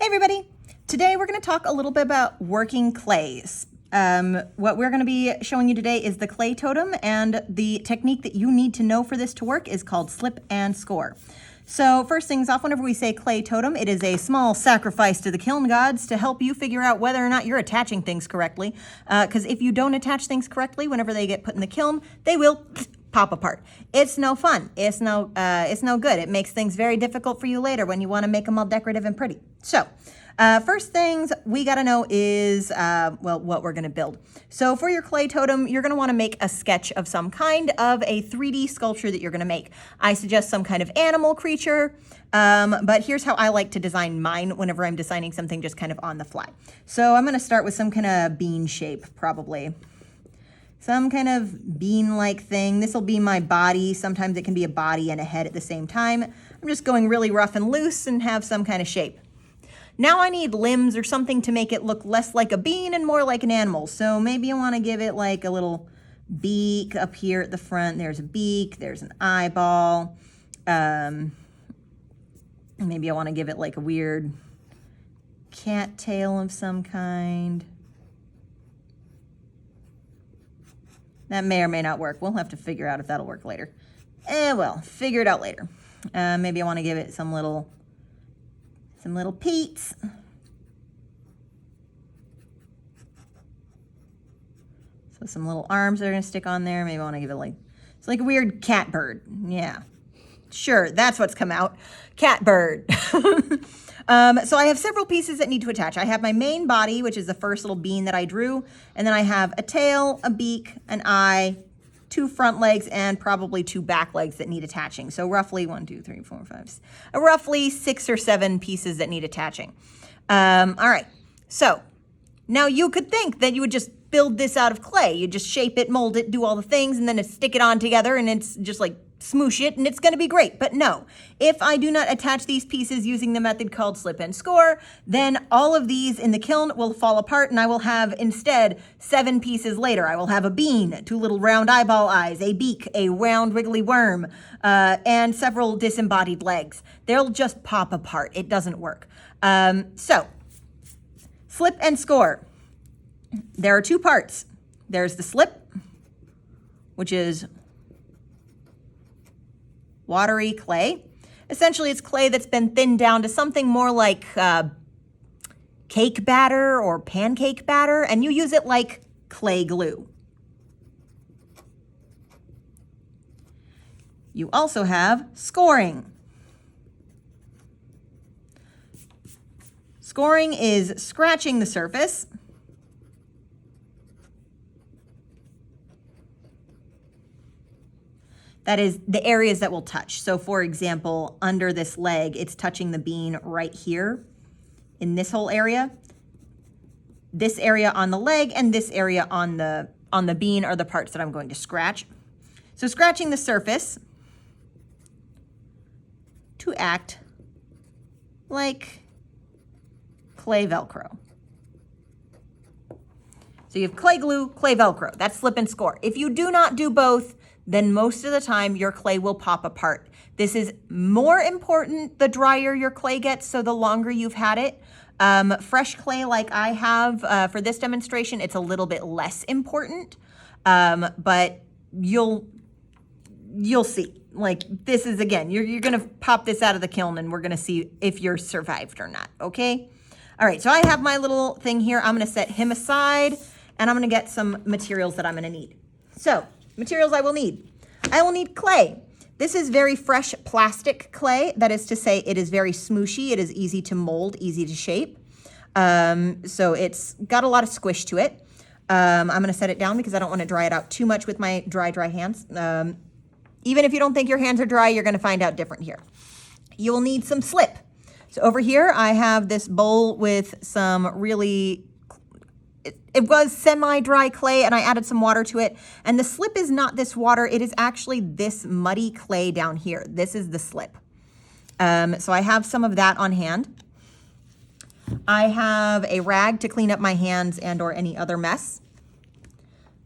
Hey everybody! Today we're going to talk a little bit about working clays. What we're going to be showing you today is the clay totem, and the technique that you need to know for this to work is called slip and score. So first things off, whenever we say clay totem, it is a small sacrifice to the kiln gods to help you figure out whether or not you're attaching things correctly. Because if you don't attach things correctly, whenever they get put in the kiln, they will pop apart. It's no fun. It's no good. It makes things very difficult for you later when you want to make them all decorative and pretty. So first things we got to know is, what we're going to build. So for your clay totem, you're going to want to make a sketch of some kind of a 3D sculpture that you're going to make. I suggest some kind of animal creature, but here's how I like to design mine whenever I'm designing something just kind of on the fly. So I'm going to start with some kind of bean shape, probably. Some kind of bean-like thing. This will be my body. Sometimes it can be a body and a head at the same time. I'm just going really rough and loose and have some kind of shape. Now I need limbs or something to make it look less like a bean and more like an animal. So maybe I want to give it like a little beak up here at the front. There's a beak, there's an eyeball. Maybe I want to give it like a weird cat tail of some kind. That may or may not work. We'll have to figure out if that'll work later. Well, figure it out later. Maybe I want to give it some little peats. So some little arms that are going to stick on there. Maybe I want to give it it's like a weird cat bird. Yeah, sure, that's what's come out. Cat bird. So I have several pieces that need to attach. I have my main body, which is the first little bean that I drew, and then I have a tail, a beak, an eye, 2 front legs, and probably 2 back legs that need attaching. So roughly 6 or 7 pieces that need attaching. All right, so now you could think that you would just build this out of clay. You just shape it, mold it, do all the things, and then stick it on together, and it's just like smoosh it, and it's going to be great. But no, if I do not attach these pieces using the method called slip and score, then all of these in the kiln will fall apart, and I will have instead 7 pieces later. I will have a bean, 2 little round eyeball eyes, a beak, a round wiggly worm, and several disembodied legs. They'll just pop apart. It doesn't work. So slip and score. There are 2 parts. There's the slip, which is watery clay. Essentially, it's clay that's been thinned down to something more like cake batter or pancake batter, and you use it like clay glue. You also have scoring. Scoring is scratching the surface. That is the areas that will touch. So for example, under this leg, it's touching the bean right here in this whole area. This area on the leg and this area on the bean are the parts that I'm going to scratch. So scratching the surface to act like clay Velcro. So you have clay glue, clay Velcro. That's slip and score. If you do not do both, then most of the time your clay will pop apart. This is more important the drier your clay gets, so the longer you've had it. Fresh clay like I have for this demonstration, it's a little bit less important, but you'll see. Like this is, again, you're gonna pop this out of the kiln and we're gonna see if you're survived or not, okay? All right, so I have my little thing here. I'm gonna set him aside and I'm gonna get some materials that I'm gonna need. So, materials I will need. I will need clay. This is very fresh plastic clay. That is to say, it is very smooshy. It is easy to mold, easy to shape. So it's got a lot of squish to it. I'm gonna set it down because I don't wanna dry it out too much with my dry hands. Even if you don't think your hands are dry, you're gonna find out different here. You will need some slip. So over here, I have this bowl with some really, it was semi-dry clay and I added some water to it. And the slip is not this water, it is actually this muddy clay down here. This is the slip. So I have some of that on hand. I have a rag to clean up my hands and or any other mess.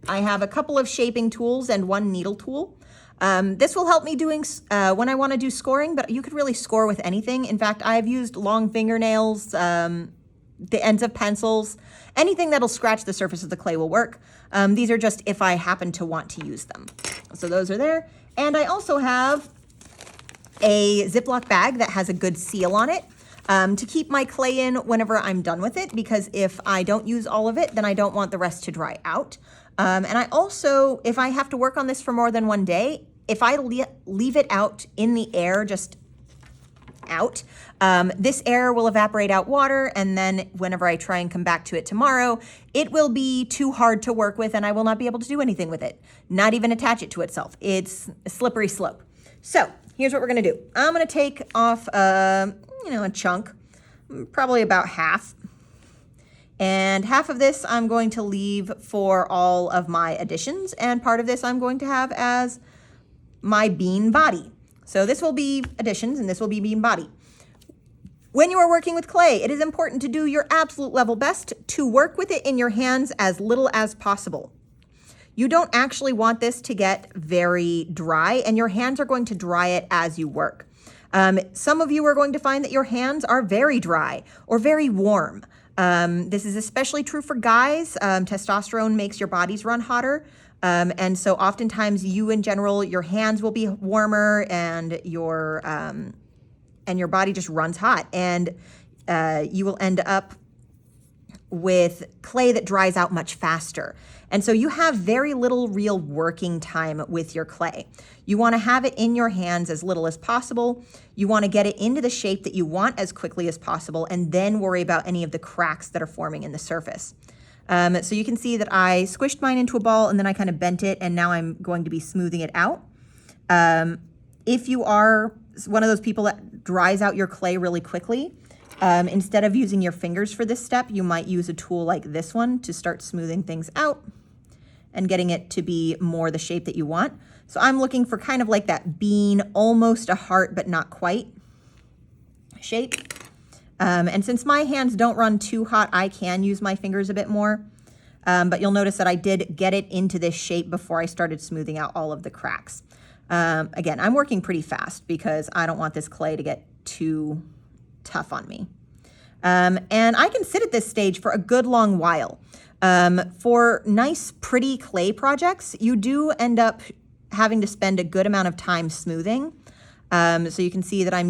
I have a couple of shaping tools and 1 needle tool. This will help me doing when I want to do scoring, but you could really score with anything. In fact, I've used long fingernails, the ends of pencils, anything that'll scratch the surface of the clay will work. These are just if I happen to want to use them. So those are there. And I also have a Ziploc bag that has a good seal on it to keep my clay in whenever I'm done with it, because if I don't use all of it, then I don't want the rest to dry out. And I also, if I have to work on this for more than one day, if I leave it out in the air, just out, this air will evaporate out water, and then whenever I try and come back to it tomorrow, it will be too hard to work with and I will not be able to do anything with it, not even attach it to itself. It's a slippery slope. So here's what we're gonna do. I'm gonna take off a chunk, probably about half. And half of this I'm going to leave for all of my additions, and part of this I'm going to have as my bean body. So this will be additions and this will be bean body. When you are working with clay, it is important to do your absolute level best to work with it in your hands as little as possible. You don't actually want this to get very dry, and your hands are going to dry it as you work. Some of you are going to find that your hands are very dry or very warm. This is especially true for guys. Testosterone makes your bodies run hotter. And so oftentimes you in general, your hands will be warmer and your body just runs hot, and you will end up with clay that dries out much faster. And so you have very little real working time with your clay. You want to have it in your hands as little as possible. You want to get it into the shape that you want as quickly as possible, and then worry about any of the cracks that are forming in the surface. So you can see that I squished mine into a ball and then I kind of bent it, and now I'm going to be smoothing it out. If you are one of those people that dries out your clay really quickly, instead of using your fingers for this step, you might use a tool like this one to start smoothing things out and getting it to be more the shape that you want. So I'm looking for kind of like that bean, almost a heart, but not quite shape. And since my hands don't run too hot, I can use my fingers a bit more. But you'll notice that I did get it into this shape before I started smoothing out all of the cracks. Again, I'm working pretty fast because I don't want this clay to get too tough on me. And I can sit at this stage for a good long while. For nice, pretty clay projects, you do end up having to spend a good amount of time smoothing. So you can see that I'm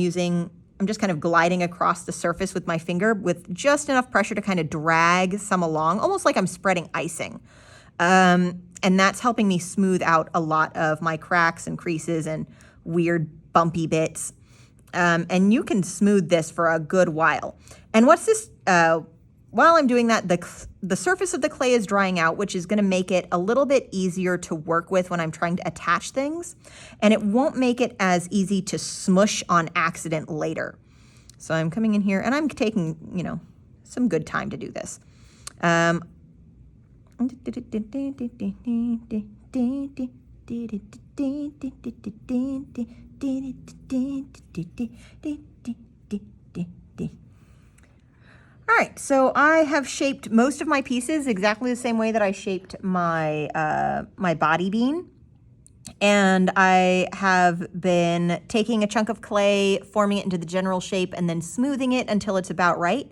just kind of gliding across the surface with my finger with just enough pressure to kind of drag some along, almost like I'm spreading icing. And that's helping me smooth out a lot of my cracks and creases and weird bumpy bits. And you can smooth this for a good while. And what's this, while I'm doing that, the surface of the clay is drying out, which is gonna make it a little bit easier to work with when I'm trying to attach things. And it won't make it as easy to smush on accident later. So I'm coming in here and I'm taking, some good time to do this. All right, so I have shaped most of my pieces exactly the same way that I shaped my my body bean. And I have been taking a chunk of clay, forming it into the general shape, and then smoothing it until it's about right.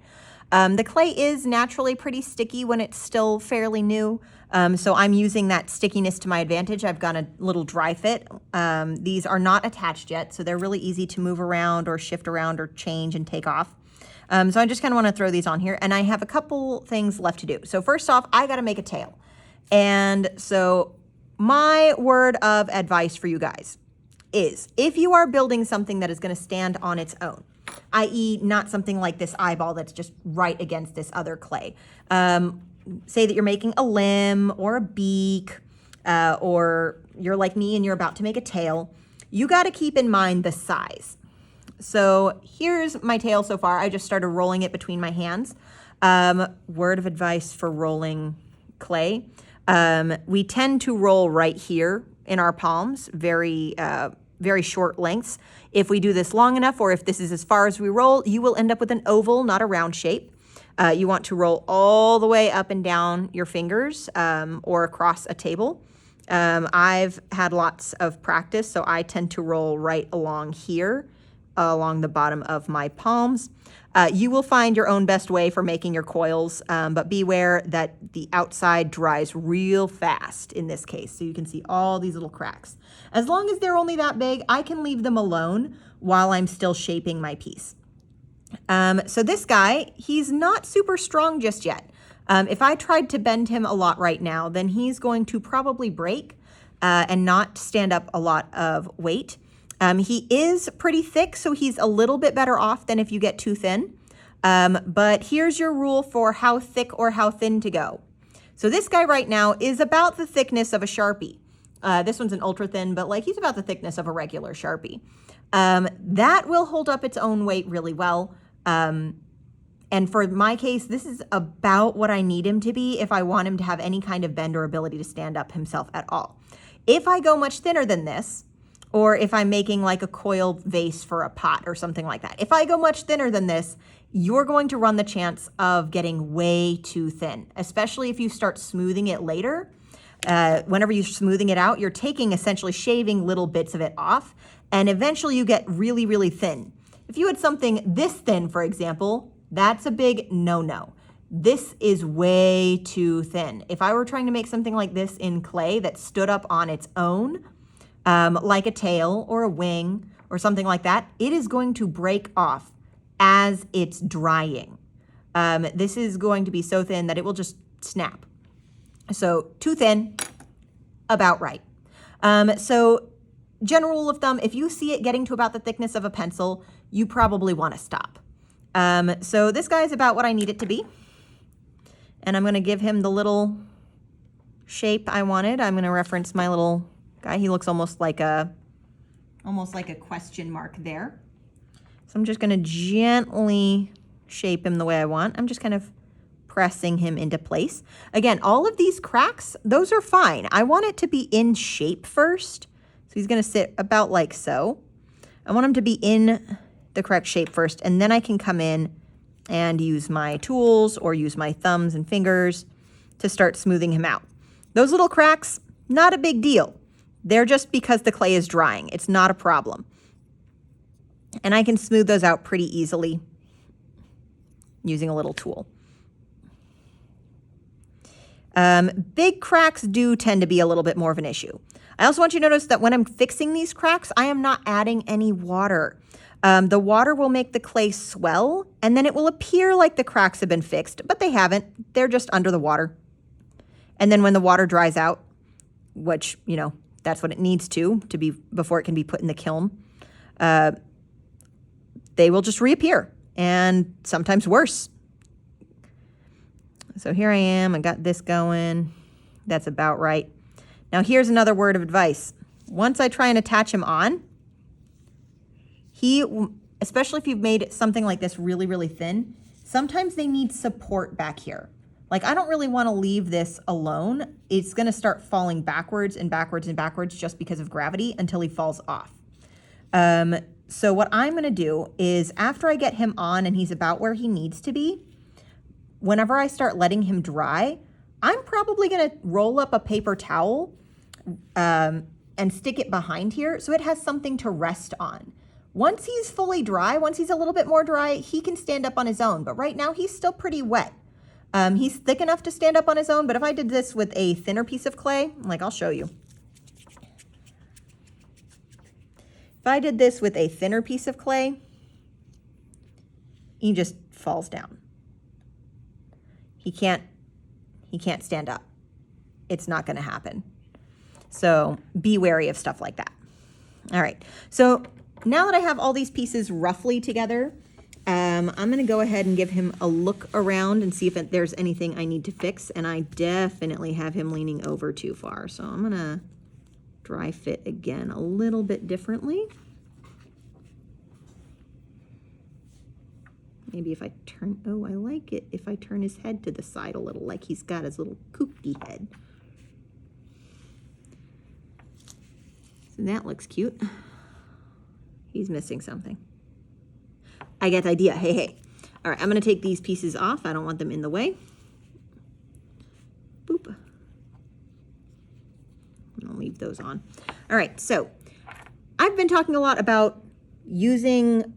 The clay is naturally pretty sticky when it's still fairly new. So I'm using that stickiness to my advantage. I've got a little dry fit. These are not attached yet, so they're really easy to move around or shift around or change and take off. So I just kind of want to throw these on here, and I have a couple things left to do. So first off, I got to make a tail. And so my word of advice for you guys is if you are building something that is going to stand on its own, i.e. not something like this eyeball that's just right against this other clay. Say that you're making a limb or a beak, or you're like me and you're about to make a tail. You got to keep in mind the size. So here's my tail so far. I just started rolling it between my hands. Word of advice for rolling clay. We tend to roll right here in our palms, very short lengths. If we do this long enough, or if this is as far as we roll, you will end up with an oval, not a round shape. You want to roll all the way up and down your fingers or across a table. I've had lots of practice, so I tend to roll right along here, along the bottom of my palms. You will find your own best way for making your coils, but beware that the outside dries real fast in this case. So you can see all these little cracks. As long as they're only that big, I can leave them alone while I'm still shaping my piece. So this guy, he's not super strong just yet. If I tried to bend him a lot right now, then he's going to probably break and not stand up a lot of weight. He is pretty thick, so he's a little bit better off than if you get too thin. But here's your rule for how thick or how thin to go. So this guy right now is about the thickness of a Sharpie. This one's an ultra thin, but like he's about the thickness of a regular Sharpie. That will hold up its own weight really well. And for my case, this is about what I need him to be if I want him to have any kind of bend or ability to stand up himself at all. If I go much thinner than this, or if I'm making like a coil vase for a pot or something like that, if I go much thinner than this, you're going to run the chance of getting way too thin, especially if you start smoothing it later. Whenever you're smoothing it out, you're essentially shaving little bits of it off, and eventually you get really, really thin. If you had something this thin, for example, that's a big no-no. This is way too thin. If I were trying to make something like this in clay that stood up on its own, like a tail or a wing or something like that, it is going to break off as it's drying. This is going to be so thin that it will just snap. So too thin, about right. So general rule of thumb, if you see it getting to about the thickness of a pencil, you probably want to stop. So this guy is about what I need it to be. And I'm going to give him the little shape I wanted. I'm going to reference my little guy. He looks almost like a question mark there. So I'm just going to gently shape him the way I want. I'm just kind of pressing him into place. Again, all of these cracks, those are fine. I want it to be in shape first. So he's going to sit about like so. I want him to be in the correct shape first, and then I can come in and use my tools or use my thumbs and fingers to start smoothing him out. Those little cracks, not a big deal. They're just because the clay is drying. It's not a problem. And I can smooth those out pretty easily using a little tool. Big cracks do tend to be a little bit more of an issue. I also want you to notice that when I'm fixing these cracks, I am not adding any water. The water will make the clay swell, and then it will appear like the cracks have been fixed, but they haven't. They're just under the water. And then when the water dries out, which, you know, that's what it needs to be before it can be put in the kiln, they will just reappear, and sometimes worse. So here I am. I got this going. That's about right. Now here's another word of advice. Once I try and attach him on, especially if you've made something like this really, really thin, sometimes they need support back here. Like I don't really want to leave this alone. It's going to start falling backwards and backwards and backwards just because of gravity until he falls off. So what I'm going to do is after I get him on and he's about where he needs to be, whenever I start letting him dry, I'm probably going to roll up a paper towel and stick it behind here so it has something to rest on. Once he's fully dry, once he's a little bit more dry, he can stand up on his own. But right now he's still pretty wet. He's thick enough to stand up on his own, but if I did this with a thinner piece of clay, like I'll show you. If I did this with a thinner piece of clay, he just falls down. He can't stand up. It's not going to happen. So be wary of stuff like that. All right. So now that I have all these pieces roughly together, I'm going to go ahead and give him a look around and see if there's anything I need to fix. And I definitely have him leaning over too far. So I'm going to dry fit again a little bit differently. Maybe if I turn, oh, I like it if I turn his head to the side a little, like he's got his little kooky head. So that looks cute. He's missing something. I get the idea. Hey, hey. All right, I'm going to take these pieces off. I don't want them in the way. Boop. I'll leave those on. All right, so I've been talking a lot about using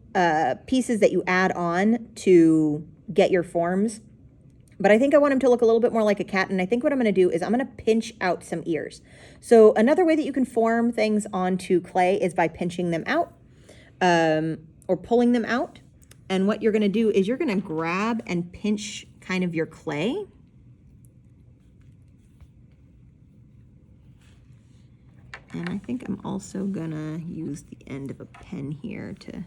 pieces that you add on to get your forms, but I think I want him to look a little bit more like a cat, and I think what I'm going to do is I'm going to pinch out some ears. So another way that you can form things onto clay is by pinching them out or pulling them out. And what you're going to do is you're going to grab and pinch kind of your clay. And I think I'm also going to use the end of a pen here to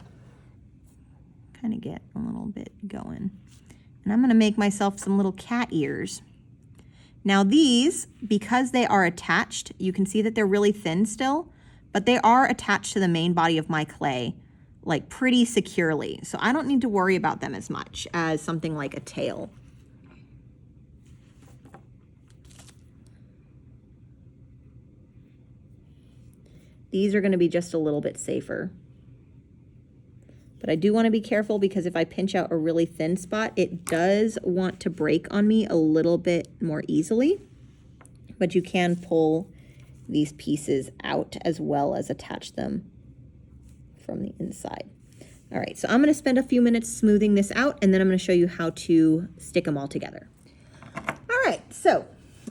kind of get a little bit going. And I'm going to make myself some little cat ears. Now these, because they are attached, you can see that they're really thin still, but they are attached to the main body of my clay, like pretty securely. So I don't need to worry about them as much as something like a tail. These are going to be just a little bit safer. But I do want to be careful because if I pinch out a really thin spot, it does want to break on me a little bit more easily. But you can pull these pieces out as well as attach them from the inside. All right, so I'm going to spend a few minutes smoothing this out, and then I'm going to show you how to stick them all together. All right, so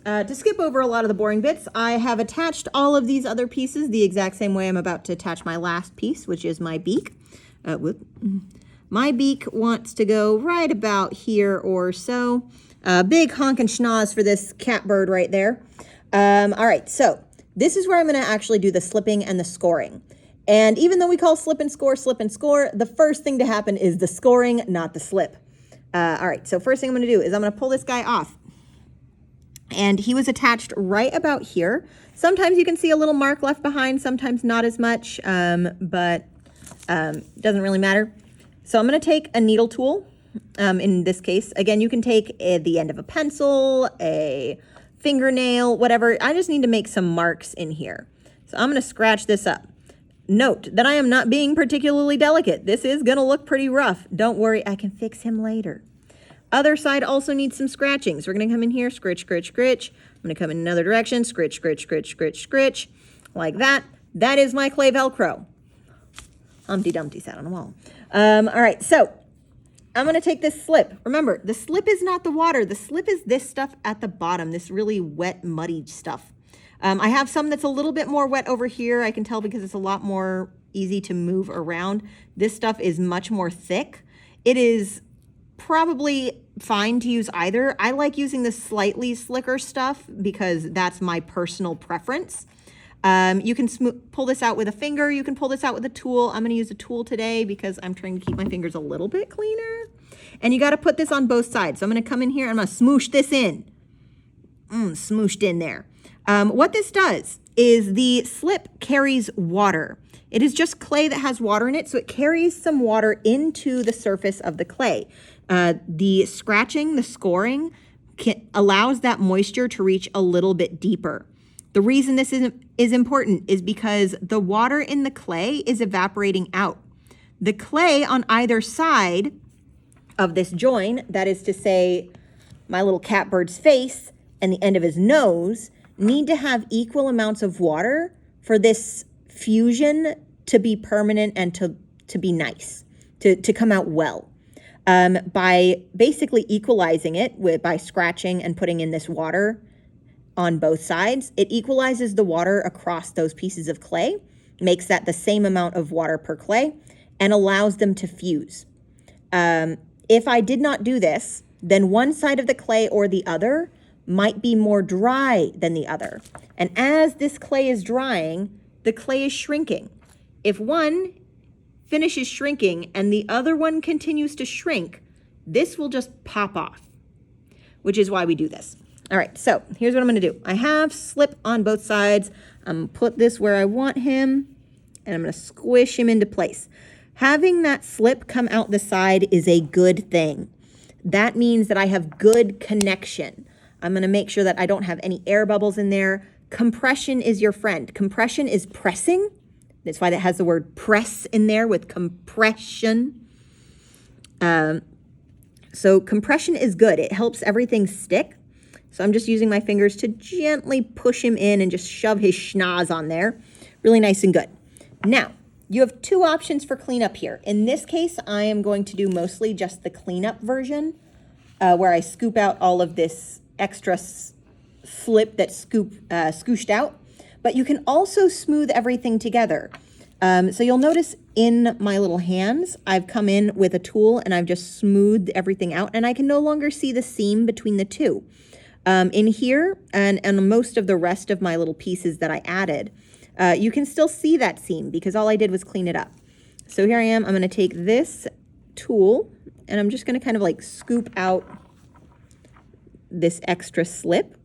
to skip over a lot of the boring bits, I have attached all of these other pieces the exact same way I'm about to attach my last piece, which is my beak. My beak wants to go right about here or so. Big honkin' schnoz for this cat bird right there. All right, so this is where I'm going to actually do the slipping and the scoring. And even though we call slip and score, the first thing to happen is the scoring, not the slip. All right, so first thing I'm going to do is I'm going to pull this guy off. And he was attached right about here. Sometimes you can see a little mark left behind, sometimes not as much, but doesn't really matter. So I'm going to take a needle tool. In this case, again, you can take the end of a pencil, a fingernail, whatever. I just need to make some marks in here. So I'm going to scratch this up. Note that I am not being particularly delicate. This is going to look pretty rough. Don't worry, I can fix him later. Other side also needs some scratching. So we're going to come in here, scritch, scritch, scritch. I'm going to come in another direction, scritch, scritch, scritch, scritch, scritch, like that. That is my clay Velcro. Humpty Dumpty sat on a wall. All right, so I'm going to take this slip. Remember, the slip is not the water. The slip is this stuff at the bottom, this really wet, muddy stuff. I have some that's a little bit more wet over here. I can tell because it's a lot more easy to move around. This stuff is much more thick. It is probably fine to use either. I like using the slightly slicker stuff because that's my personal preference. You can pull this out with a finger. You can pull this out with a tool. I'm going to use a tool today because I'm trying to keep my fingers a little bit cleaner. And you got to put this on both sides. So I'm going to come in here. I'm going to smoosh this in. Smooshed in there. What this does is the slip carries water. It is just clay that has water in it, so it carries some water into the surface of the clay. The scratching, the scoring, allows that moisture to reach a little bit deeper. The reason this is important is because the water in the clay is evaporating out. The clay on either side of this join, that is to say, my little catbird's face and the end of his nose, need to have equal amounts of water for this fusion to be permanent and to be nice, to come out well. By basically equalizing it by scratching and putting in this water on both sides, it equalizes the water across those pieces of clay, makes that the same amount of water per clay, and allows them to fuse. If I did not do this, then one side of the clay or the other might be more dry than the other. And as this clay is drying, the clay is shrinking. If one finishes shrinking and the other one continues to shrink, this will just pop off, which is why we do this. All right, so here's what I'm gonna do. I have slip on both sides. I'm gonna put this where I want him, and I'm gonna squish him into place. Having that slip come out the side is a good thing. That means that I have good connection. I'm going to make sure that I don't have any air bubbles in there. Compression is your friend. Compression is pressing. That's why that has the word press in there with compression. So compression is good. It helps everything stick. So I'm just using my fingers to gently push him in and just shove his schnoz on there. Really nice and good. Now, you have two options for cleanup here. In this case, I am going to do mostly just the cleanup version, where I scoop out all of this extra slip that's scooshed out. But you can also smooth everything together. So you'll notice in my little hands, I've come in with a tool and I've just smoothed everything out, and I can no longer see the seam between the two. In here and most of the rest of my little pieces that I added, you can still see that seam because all I did was clean it up. So here I am. I'm going to take this tool and I'm just going to kind of like scoop out this extra slip.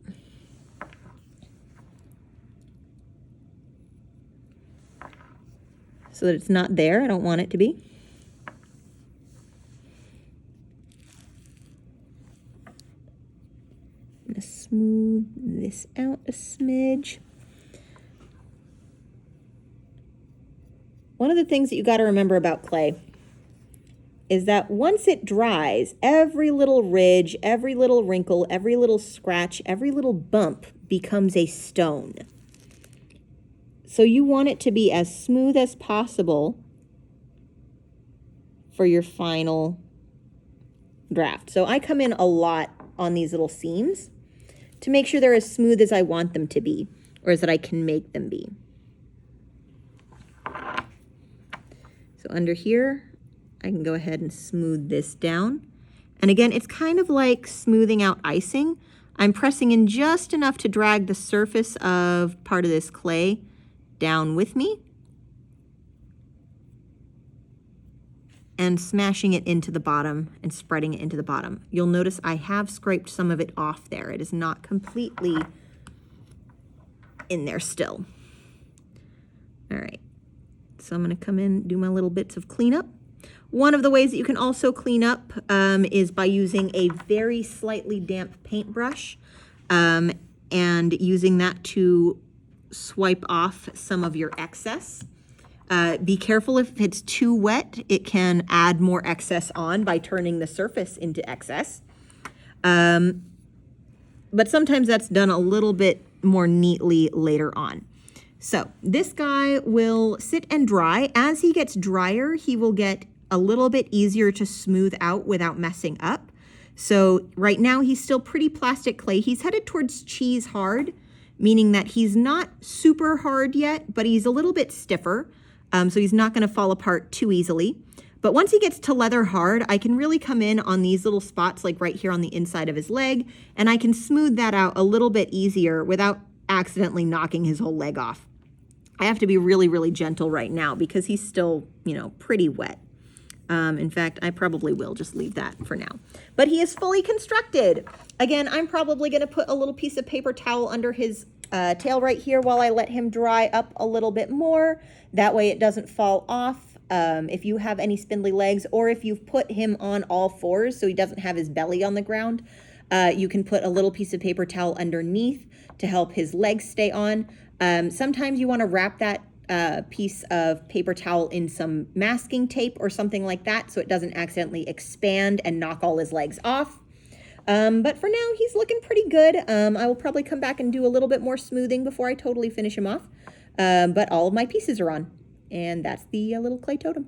So that it's not there. I don't want it to be. I'm going to smooth this out a smidge. One of the things that you got to remember about clay is that once it dries, every little ridge, every little wrinkle, every little scratch, every little bump becomes a stone. So you want it to be as smooth as possible for your final draft. So I come in a lot on these little seams to make sure they're as smooth as I want them to be, or as that I can make them be. So under here, I can go ahead and smooth this down. And again, it's kind of like smoothing out icing. I'm pressing in just enough to drag the surface of part of this clay down with me and smashing it into the bottom and spreading it into the bottom. You'll notice I have scraped some of it off there. It is not completely in there still. All right, so I'm gonna come in, do my little bits of cleanup. One of the ways that you can also clean up is by using a very slightly damp paintbrush and using that to swipe off some of your excess. Be careful if it's too wet, it can add more excess on by turning the surface into excess. But sometimes that's done a little bit more neatly later on. So this guy will sit and dry. As he gets drier, he will get a little bit easier to smooth out without messing up. So right now he's still pretty plastic clay. He's headed towards cheese hard, meaning that he's not super hard yet, but he's a little bit stiffer. So he's not gonna fall apart too easily. But once he gets to leather hard, I can really come in on these little spots, like right here on the inside of his leg, and I can smooth that out a little bit easier without accidentally knocking his whole leg off. I have to be really, really gentle right now because he's still, pretty wet. In fact, I probably will just leave that for now. But he is fully constructed. Again, I'm probably gonna put a little piece of paper towel under his tail right here while I let him dry up a little bit more. That way it doesn't fall off. If you have any spindly legs, or if you've put him on all fours so he doesn't have his belly on the ground, you can put a little piece of paper towel underneath to help his legs stay on. Sometimes you want to wrap that piece of paper towel in some masking tape or something like that so it doesn't accidentally expand and knock all his legs off. But for now, he's looking pretty good. I will probably come back and do a little bit more smoothing before I totally finish him off. But all of my pieces are on. And that's the little clay totem.